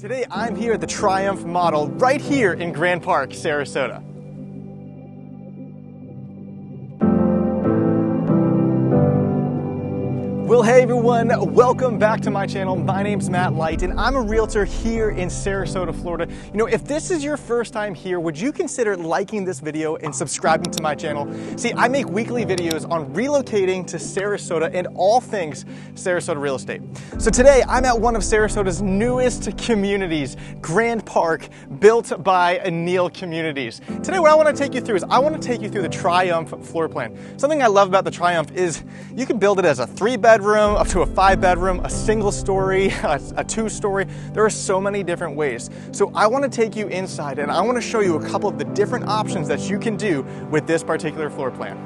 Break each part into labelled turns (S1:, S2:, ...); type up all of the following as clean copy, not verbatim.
S1: Today I'm here at the Triumph model right here in Grand Park, Sarasota. Well, hey everyone, welcome back to my channel. My name's Matt Light and I'm a realtor here in Sarasota, Florida. You know, if this is your first time here, would you consider liking this video and subscribing to my channel? See, I make weekly videos on relocating to Sarasota and all things Sarasota real estate. So today I'm at one of Sarasota's newest communities, Grand Park, built by Neal Communities. Today what I want to take you through is I want to take you through the Triumph floor plan. Something I love about the Triumph is you can build it as a 3-bedroom, up to a 5-bedroom, a single story, a 2-story. There are so many different ways. So I want to take you inside and I want to show you a couple of the different options that you can do with this particular floor plan.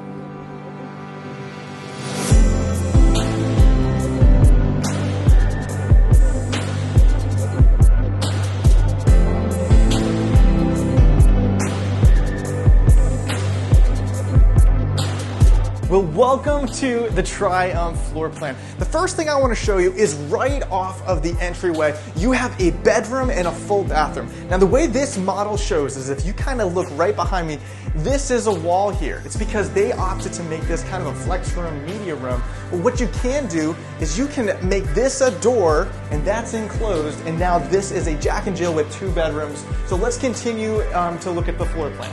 S1: Well, welcome to the Triumph floor plan. The first thing I want to show you is right off of the entryway, you have a bedroom and a full bathroom. Now, the way this model shows is if you kind of look right behind me, this is a wall here. It's because they opted to make this kind of a flex room, media room. But what you can do is you can make this a door and that's enclosed, and now this is a Jack and Jill with 2 bedrooms. So let's continue to look at the floor plan.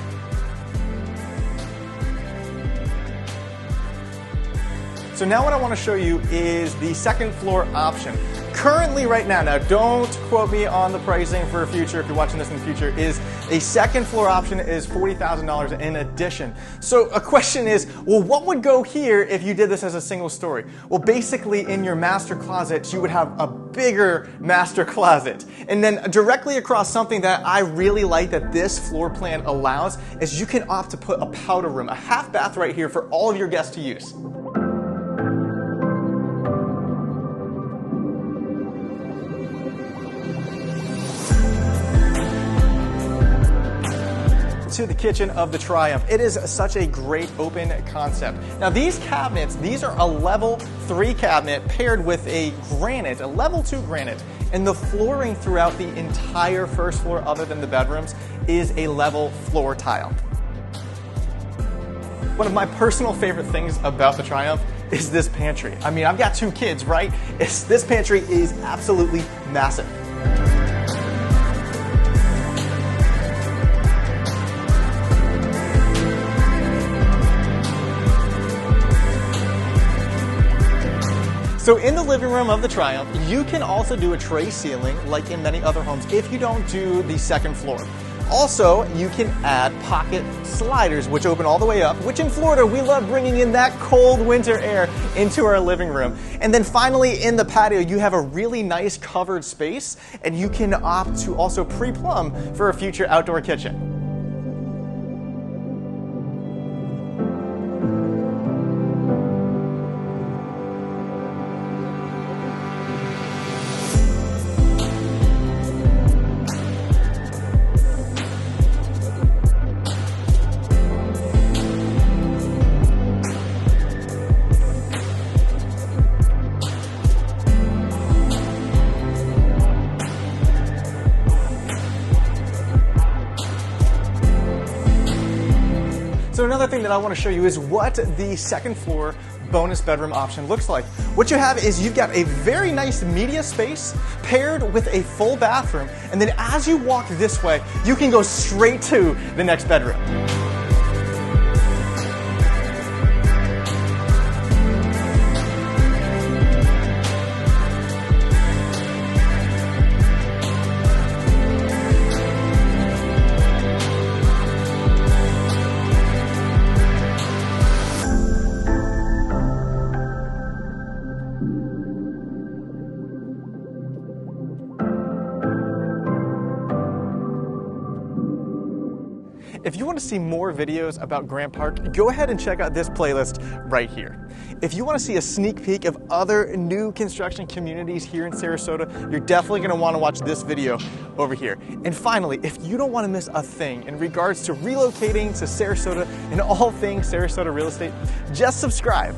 S1: So now what I want to show you is the second floor option. Currently right now don't quote me on the pricing for future, if you're watching this in the future, is a second floor option is $40,000 in addition. So a question is, well, what would go here if you did this as a single story? Well, basically in your master closet, you would have a bigger master closet. And then directly across, something that I really like that this floor plan allows is you can opt to put a powder room, a half bath right here for all of your guests to use. To the kitchen of the Triumph. It is such a great open concept. Now these cabinets, these are a level 3 cabinet paired with a granite, a level 2 granite, and the flooring throughout the entire first floor other than the bedrooms is a level floor tile. One of my personal favorite things about the Triumph is this pantry. I mean, I've got 2 kids, right? This pantry is absolutely massive. So in the living room of the Triumph, you can also do a tray ceiling like in many other homes if you don't do the second floor. Also, you can add pocket sliders, which open all the way up, which in Florida, we love bringing in that cold winter air into our living room. And then finally, in the patio, you have a really nice covered space, and you can opt to also pre-plumb for a future outdoor kitchen. So another thing that I want to show you is what the second floor bonus bedroom option looks like. What you have is you've got a very nice media space paired with a full bathroom, and then as you walk this way, you can go straight to the next bedroom. If you want to see more videos about Grand Park, go ahead and check out this playlist right here. If you want to see a sneak peek of other new construction communities here in Sarasota, you're definitely going to want to watch this video over here. And finally, if you don't want to miss a thing in regards to relocating to Sarasota and all things Sarasota real estate, just subscribe.